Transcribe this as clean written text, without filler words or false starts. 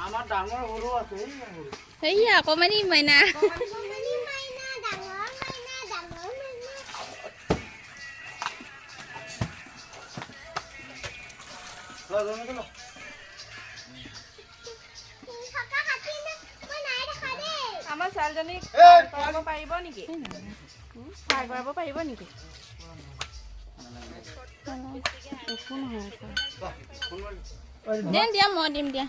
আমাৰ ডাঙৰ সৰু আছে সেই অকমানি মাইনা আমাৰ ছোৱালীজনীক কৰিব পাৰিব নেকি সহায় কৰিব পাৰিব নেকি দিয়া মই দিম দিয়া